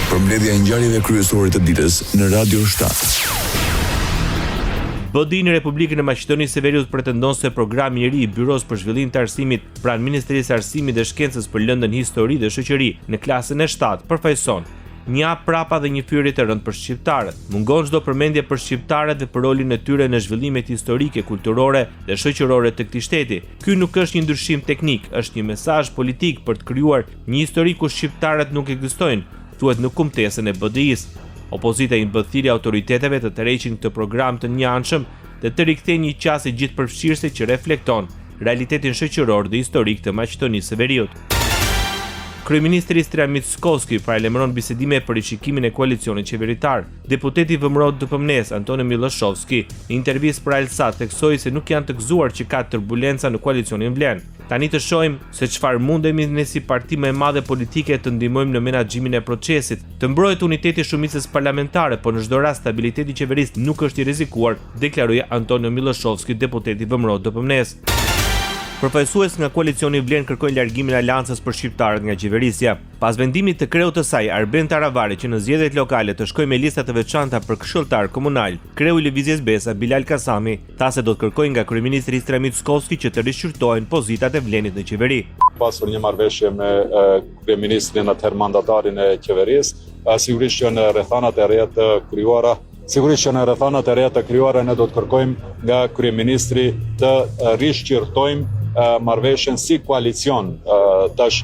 Përmbledhja e ngjarjeve kryesore të ditës në Radio 7. BDI në Republikën e Maqedonisë së Veriut pretendon se programi i ri i Byros për Zhvillim të Arsimit pranë Ministrisë së Arsimit dhe Shkencës për lëndën histori dhe shoqëri në klasën e 7 përfaqëson një hap prapa dhe një fyerje të rëndë për shqiptarët. Mungon çdo përmendje për shqiptarët dhe për rolin e tyre në zhvillimet historike, kulturore dhe shoqërore të këtij shteti. Ky nuk është një ndryshim teknik, është një mesazh politik për të krijuar një histori ku shqiptarët nuk ekzistojnë, thuhet në kumtesën e BDI-s. Opozita i bë thirrje autoriteteve të tërheqin këtë program të njanshëm dhe të rikthejnë një qasje gjithëpërfshirëse që reflekton realitetin shoqëror dhe historik të Maqedonisë së Veriut. Kryeministri Istria Mickoski paralajmëron bisedime për rishikimin e koalicionit qeveritar. Deputeti vëmëror DPMNE-s Antonio Miloshovski në intervistë për Alsat theksoi se nuk janë të gëzuar që ka turbulenca në koalicionin Vlen. Tani të shohim se çfarë mundemi ne si parti më e madhe politike të ndihmojmë në menaxhimin e procesit, të mbrojë uniteti i shumicës parlamentare, por në çdo rast stabiliteti i qeverisë nuk është i rrezikuar, deklaroi Antonio Miloshovski, deputeti vëmëror DPMNE-s. Përfaqësues nga koalicioni Vlen kërkojnë largimin e Aleancës për shqiptarët nga qeverisja. Pas vendimit të kreut të saj, Arben Taravari, që në zgjedhjet lokale të shkojë me lista të veçanta për këshilltar komunal, kreu i Lëvizjes Besa, Bilal Kasami, tha se do të kërkojnë nga kryeministri Istria Mickoski që të rishqyrtohen pozitat e Vlenit në qeveri. Pasur një marrëveshje me kryeministrin atëherë mandatarin e qeverisë, sigurisht që në rrethanat e reja të krijuara ne do të kërkojmë nga kryeministri të rishqyrtojmë marrëveshjen si koalicion. Tash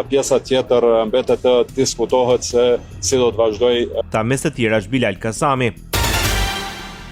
pjesa tjetër mbetet të diskutohet se si do të vazhdojë. Ta mes të tjerash Bilal Kasami.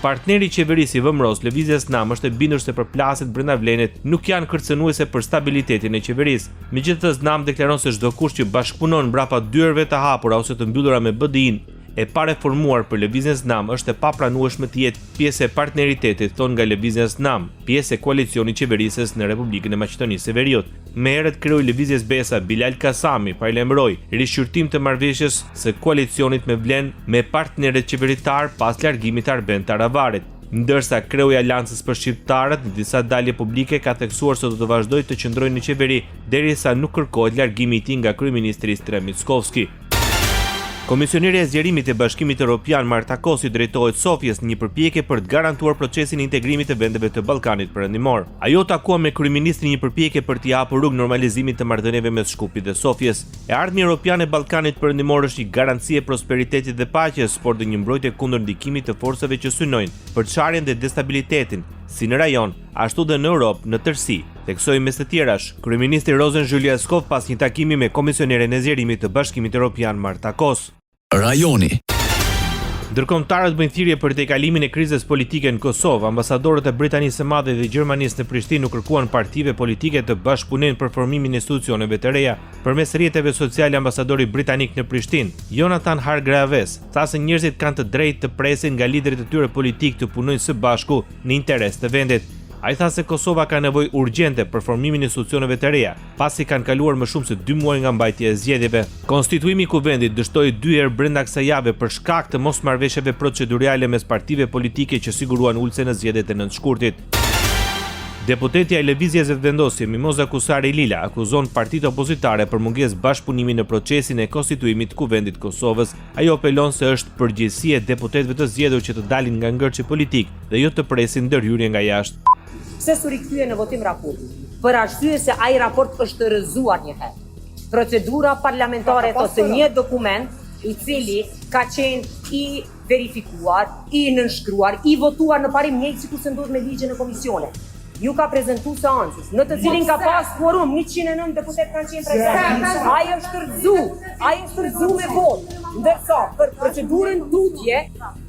Partneri i qeverisë i vëmëros Lëvizjes Nam është e bindur se përplasjet brenda Vlenit nuk janë kërcënuese për stabilitetin e qeverisë. Megjithatë, Nam deklaron se çdo kush që bashkëpunon mbrapa dyerve të hapura ose të mbyllura me BDI-n e pareformuar për Lëvizjen Nam është e papranueshme të jetë pjesë e partneritetit, thon nga Lëvizja Nam, pjesë e koalicionit qeverisës në Republikën e Maqedonisë së Veriut. Më herët kreu i Lëvizjes Besa, Bilal Kasami, paralajmëroi rishqyrtim të marrëveshjes së koalicionit me Vlen me partnerët qeveritar pas largimit të Arben Taravarit. Ndërsa kreu i Aleancës për shqiptarët në disa dalje publike ka theksuar se do të vazhdojë të qëndrojë në qeveri derisa nuk kërkohet largimi i tij nga kryeministri Istria Mickoski. Komisioneri e zgjerimit e Bashkimit Evropian Marta Kosi drejtohet Sofjes në një përpjekje për të garantuar procesin e integrimit të vendeve të Ballkanit Perëndimor. Ajo takua me kryeministrin një përpjekje për t'i hapur rrugë normalizimit të marrëdhënieve mes Shkupit dhe Sofjes. E ardhmja europiane e Ballkanit Perëndimor është një garanci e prosperitetit dhe paqes, por dhe një mbrojtje kundër ndikimit të forcave që synojnë për çarjen dhe destabilitetin, si në rajon, ashtu dhe në Europë në tërësi, theksoi mes të tjerash kryeministri Rosen Zhyliaskov pas një takimi me komisioneren e zgjerimit të Bashkimit Evropian Marta Kos. Rajoni. Ndërkombëtarët bëjnë thirrje për tejkalimin e krizës politike në Kosovë. Ambasadorët e Britanisë së Madhe dhe Gjermanisë në Prishtinë nuk kërkuan partive politike të bashkëpunojnë për formimin e institucioneve të reja. Përmes rrjeteve sociale, ambasadori britanik në Prishtinë, Jonathan Hargraves, tha se njerëzit kanë të drejtë të presin nga liderët e tyre politik të punojnë së bashku në interes të vendit. Ai tha se Kosova ka nevojë urgjente për formimin e institucioneve të reja, pasi kanë kaluar më shumë se 2 muaj nga mbajtja e zgjedhjeve. Konstituimi i kuvendit dështoi 2 herë brenda kësaj jave për shkak të mosmarrëveshjeve procedurale mes partive politike që siguruan ulse në zgjedhjet e 9 shkurtit. Deputetja e Lëvizjes Vendosje Mimoza Kusari Lila akuzon partitë opozitare për mungesë bashkëpunimi në procesin e konstituimit të kuvendit Kosovës. Ajo apelon se është përgjegjësia e deputetëve të zgjedhur që të dalin nga ngërçi politik dhe jo të presin ndërhyrje nga jashtë. Pse su rikthye në votim raporti? Për arsye se ai raport është rrëzuar një herë. Procedura parlamentare ose një dokument i cili ka qenë i verifikuar, i nënshkruar, i votuar në parim njëjtë sikur se ndodh me ligjin e komisione. Ju ka prezentuar seancës, në të cilin ka pas quorum 109 deputet kanë qenë prezent. Ai është rrëzu me votë. Ndërsa për procedurën tutje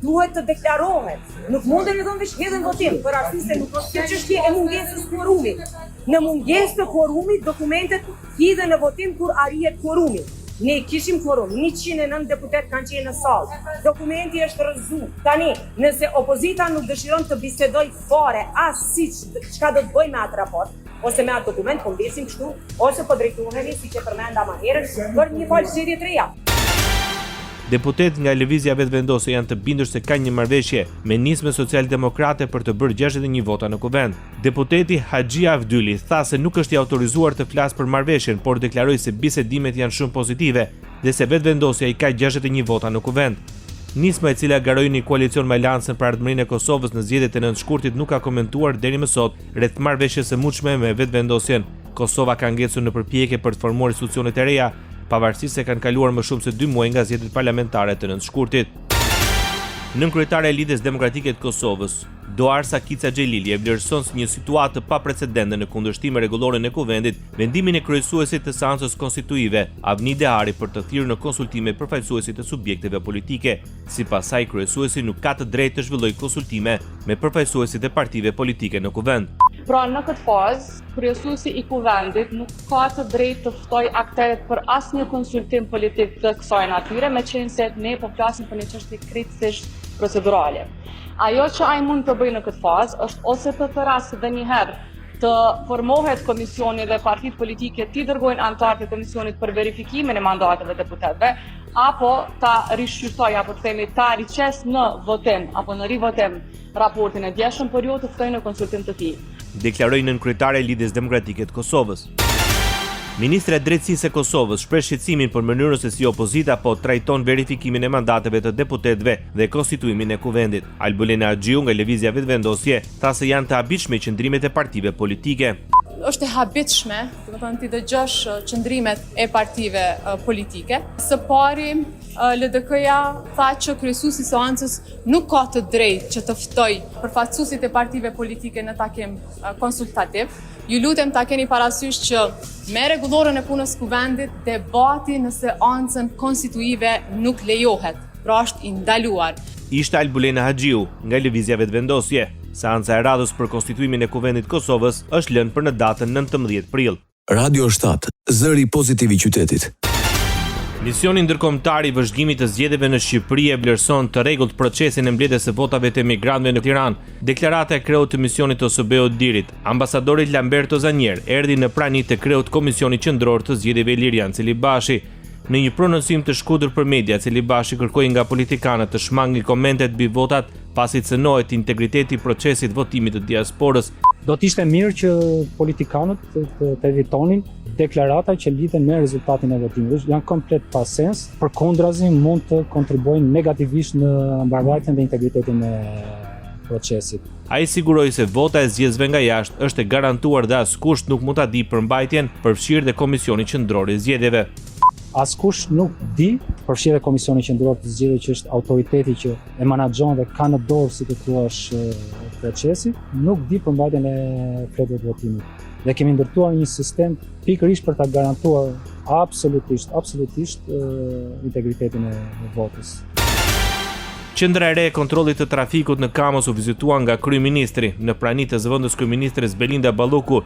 duhet të deklarohet. Nuk munden të thonë hedhën votim, për arsye se nuk është kjo çështje e mungesës quorumit. Në mungesë të quorumit dokumentet hidhen në votim kur arrihet quorumi. Ne kishim quorum, 109 deputet kanë qenë në sallë. Dokumenti është rrëzu. Tani, nëse opozita nuk dëshiron të bisedoj fare as siç çka do të bëjmë me atë raport, ose me atë dokument, po mbesim kështu, ose po drejtohemi siç e përmenda më herët për një falë zgjedhje të reja. Deputet nga Lëvizja Vendosje janë të bindur se ka një marrëveshje me nisme socialdemokrate për të bërë 61 vota në kuvend. Deputeti Haxhi Avdyli tha se nuk është i autorizuar të flasë për marrëveshjen, por deklaroi se bisedimet janë shumë pozitive dhe se vetëvendosja i ka 61 vota në kuvend. Nisma e cila garoi një koalicion me Aleancën për Ardhmërinë e Kosovës në zgjedhjet e 9 shkurtit nuk ka komentuar deri më sot rreth marrëveshjes së mundshme me vetëvendosjen. Kosova ka ngecur në përpjekje për të formuar institucione të reja, pavarësisht se kanë kaluar më shumë se 2 muaj nga zgjedhjet parlamentare të 9 shkurtit. Nënkryetare e Lidhjes Demokratike të Kosovës, Doarsa Kica Xhelili e vlerëson si një situatë pa precedente në kundërshtim me rregullorën e kuvendit vendimin e kryesuesit të seancës konstituive, Avni Dehari, për të thirrur në konsultime përfaqësuesit të subjekteve politike. Sipas saj, kryesuesi nuk ka të drejtë të zhvillojë konsultime me përfaqësuesit e partive politike në kuvend. Pra në këtë fazë, kryesuesi i kuvendit nuk ka të drejtë të ftojë aktorët për asnjë konsultim politik të kësaj natyre, meqense ne po flasim për një çështje kritikisht procedurale. Ajo që ai mund të bëjë në këtë fazë është ose të thërasë dhe njëherë të formohet komisioni dhe partitë politike t'i dërgojnë anëtarë të komisionit për verifikimin e mandateve deputetëve, apo ta rishqyrtoj, apo të themi ta riqes në votim, apo në rivotim raportin e djeshëm, por jo të ftojnë në konsultim të tij. Deklaroi nënkryetare e Lidhjes Demokratike të Kosovës. Ministra e Drejtësisë e Kosovës shpreh shqetësimin për mënyrën se si opozita po trajton verifikimin e mandateve të deputetëve dhe konstituimin e kuvendit. Albulena Haxhiu nga Lëvizja Vetëvendosje tha se janë të habitshme qëndrimet e partive politike. Është e habitshme, domethënë ti dëgjosh qëndrimet e partive politike. Së pari, LDK-ja tha që kryesuesi i seancës nuk ka të drejtë që të ftojë përfaqësuesit e partive politike në takim konsultativ. Ju lutem ta keni parasysh që me rregullorën e punës kuvendit debati në seancën konstituive nuk lejohet, pra është i ndaluar. Ishte Albulena Haxhiu nga Lëvizja Vetëvendosje. Seanca e radhës për konstituimin e kuvendit Kosovës është lënë për në datën 19 prill. Radio 7, zëri pozitiv i qytetit. Misioni ndërkombëtar i vëzhgimit të zgjedhjeve në Shqipëri e vlerëson të rregullt procesin e mbledhjes së votave të emigrantëve në Tiranë. Deklarata e kreut të misionit të OSBE-ut Dirit, ambasadorit Lamberto Zanier, erdhi në prani të kreut Komisionit Qendror të Zgjedhjeve Ilirian Celibashi. Në një prononcim të shkudur për media, Celibashi kërkoi nga politikanët të shmangin komentet mbi votat pasi cënohet integriteti i procesit votimit të diasporës. Do të ishte mirë që politikanët të evitonin deklarata që lidhen me rezultatin e votimit. Janë komplet pa sens, përkundrazi mund të kontribuojnë negativisht në mbarvajtjen dhe integritetin e procesit. Ai siguroi se vota e zgjedhësve nga jashtë është e garantuar dhe askush nuk mund ta di përmbajtjen përfshirë dhe Komisioni Qendror i Zgjedhjeve. Askush nuk di, përfshirë dhe Komisioni Qendror të Zgjedhjeve që është autoriteti që e menaxhon dhe ka në dorë, si të thuash, procesi, nuk di përmbajtjen e fletëve të votimit. Dhe kemi ndërtuar një sistem pikërisht për ta garantuar absolutisht integritetin e votës. Qendra e re e kontrollit të trafikut në Kamos u vizitua nga kryeministri. Në prani të zëvendës kryeministres Belinda Balloku,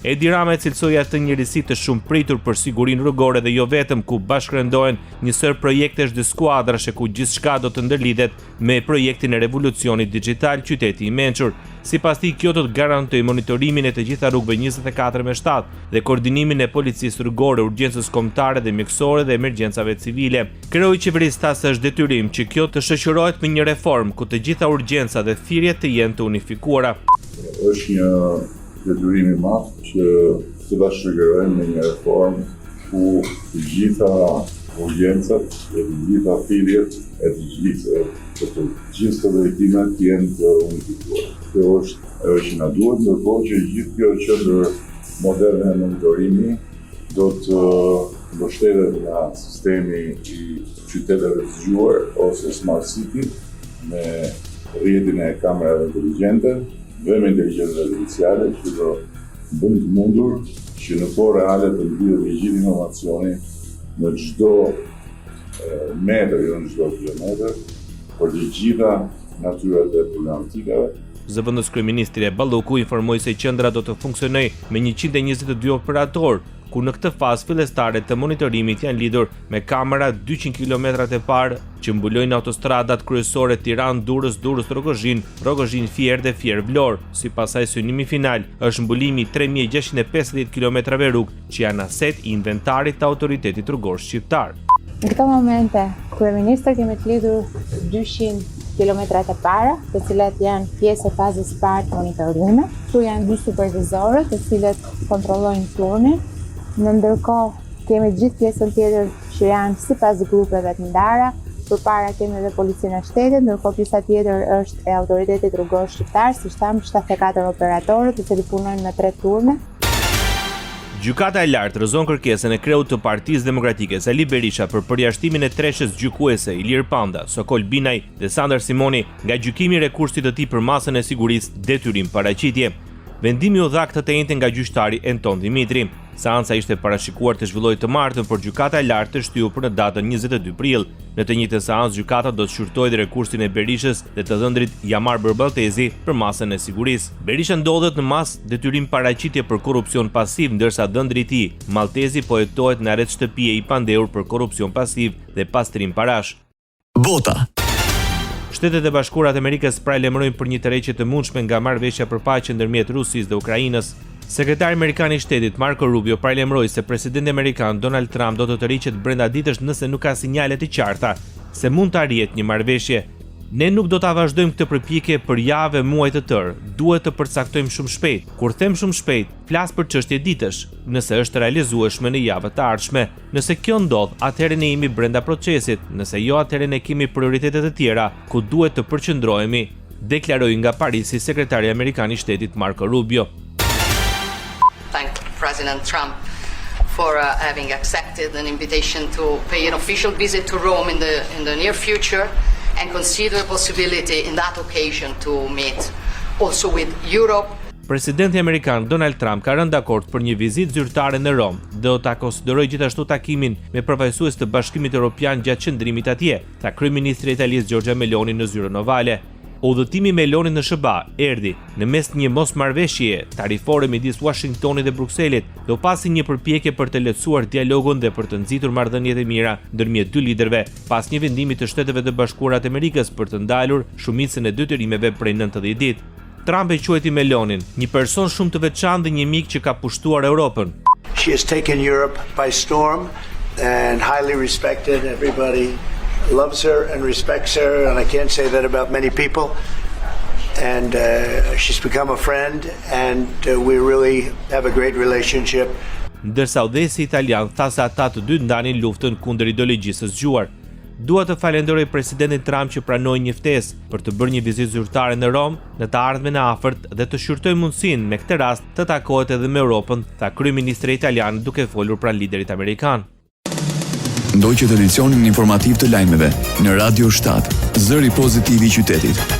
Edi Rama e cilësoi atë njërisi të shumë pritur për sigurinë rrugore dhe jo vetëm, ku bashkërendohen një sër projektesh dhe skuadrash ku gjithçka do të ndërlidhet me projektin e revolucionit digital Qyteti i Mençur. Sipas tij, kjo do të garantojë monitorimin e të gjitha rrugëve 24/7 dhe koordinimin e policisë rrugore, urgjencës kombëtare dhe mjekësore dhe emergjencave civile. Kreu i qeverisë tha se është detyrim që kjo të shoqërohet me një reformë ku të gjitha urgjencat dhe thirrjet të jenë të unifikuara. Është një detyrim i madh që të bashkëngjerojmë në një reformë ku të gjitha urgjencat e të gjitha thirrjet e të gjithë të drejtimet të jenë të unifikuara. Kjo është ajo që na duhet, ndërkohë që gjithë kjo qendër moderne e monitorimi do të mbështetet nga sistemi i qyteteve të zgjuar ose Smart City me rrjetin e kamerave inteligjente dhe me inteligjencën artificiale që do bëjnë të mundur që në kohë reale të mbihet me gjithë informacioni në çdo metër, jo në çdo kilometër, për të gjitha natyrat e problematikave. Zëvendës kryeministri Balloku informoi se qendra do të funksionojë me 122 operator, ku në këtë fazë fillestare të monitorimit janë lidhur me kamera 200 kilometrat e parë që mbulojnë autostradat kryesore Tiranë-Durrës, Durrës-Rogozhin, Rogozhin-Fier dhe Fier-Vlorë. Sipas saj, synimi final është mbulimi 3650 kilometrave rrugë që janë aset i inventarit të autoritetit rrugor shqiptar. Në këto momente, kryeministri kemi të lidhur 200 kilometrat e para, të cilat janë pjesë e fazës parë të monitorimit. Këtu janë 2 supervizorë, të cilët kontrollojnë turnin. Në ndërkohë, kemi gjithë pjesën tjetër që janë sipas grupeve të ndara. Përpara kemi edhe Policinë e Shtetit, ndërkohë pjesa tjetër është e Autoritetit Rrugor Shqiptar, siç thamë 74 operatorë të cilët punojnë me 3 turne. Gjykata e lartë rrëzon kërkesën e kreut të Partisë Demokratike Sali Berisha për përjashtimin e treshës gjykuese Ilir Panda, Sokol Binaj dhe Sandar Simoni nga gjykimi i rekursit të tij për masën e sigurisë detyrim paraqitje. Vendimi u dha këtë të njëjtën nga gjyqtari Enton Dimitri. Seanca ishte parashikuar të zhvillohej të martën, por gjykata e lartë të shtyu për në datën 22 prill. Në të njëjtën seancë gjykata do të shqyrtojë dhe rekursin e Berishës dhe të dhëndrit Jamar Berbaltezi për masën e sigurisë. Berisha ndodhet në masë detyrim paraqitje për korrupsion pasiv, ndërsa dhëndri i tij, Maltezi, po jetohet në arrest shtëpie i pandehur për korrupsion pasiv dhe pastrim parash. Bota. Shtetet e Bashkuara të Amerikës paralajmërojnë për një tërheqje të mundshme nga marrëveshja për paqe ndërmjet Rusisë dhe Ukrainës. Sekretari amerikan i shtetit Marco Rubio paralajmëroi se presidenti amerikan Donald Trump do të tërhiqet brenda ditësh nëse nuk ka sinjale të qarta se mund të arrihet një marrëveshje. Ne nuk do ta vazhdojmë këtë përpjekje për javë e muaj të tërë. Duhet të përcaktojmë shumë shpejt. Kur them shumë shpejt, flas për çështje ditësh. Nëse është realizueshme në javët të ardhshme, nëse kjo ndodh, atëherë ne jemi brenda procesit. Nëse jo, atëherë ne kemi prioritete të tjera ku duhet të përqendrohemi, deklaroi nga Parisi sekretari amerikan i shtetit Marco Rubio. Thank President Trump for having accepted an invitation to pay an official visit to Rome in the near future and consider a possibility in that occasion to meet also with Europe. Presidenti amerikan Donald Trump ka rënë dakord për një vizitë zyrtare në Rom dhe do ta konsiderojë gjithashtu takimin me përfaqësues të Bashkimit Evropian gjatë qëndrimit atje, tha kryeministri italian Giorgia Meloni në zyrën ovale. Udhëtimi me Meloni në SBA erdhi në mes një mosmarrëveshjeje tarifore midis Washingtonit dhe Brukselit, do pasi një përpjekje për të lehtësuar dialogun dhe për të nxitur marrëdhëniet e mira ndërmjet dy liderëve, pas një vendimi të Shteteve të Bashkuara të Amerikës për të ndalur shumicën e detyrimeve prej 90 ditë. Trump e quajti Melonin një person shumë të veçantë dhe një mik që ka pushtuar Europën. She has taken Europe by storm and highly respected. Everybody loves her and respects her, and I can't say that about many people. And she's become a friend, and we really have a great relationship. Ndërsa udhëheci italian tha se ata të dy ndanin luftën kundër ideologjisë së zgjuar. Dua të falenderoj presidentin Trump që pranoi një ftesë për të bërë një vizitë zyrtare në Rom në të ardhmen e afërt dhe të shqyrtoj mundësinë me këtë rast të takohet edhe me Europën, tha kryeministri italian duke folur pranë liderit amerikan. Ndoqët edicionin informativ të lajmeve në Radio 7, zëri pozitiv i qytetit.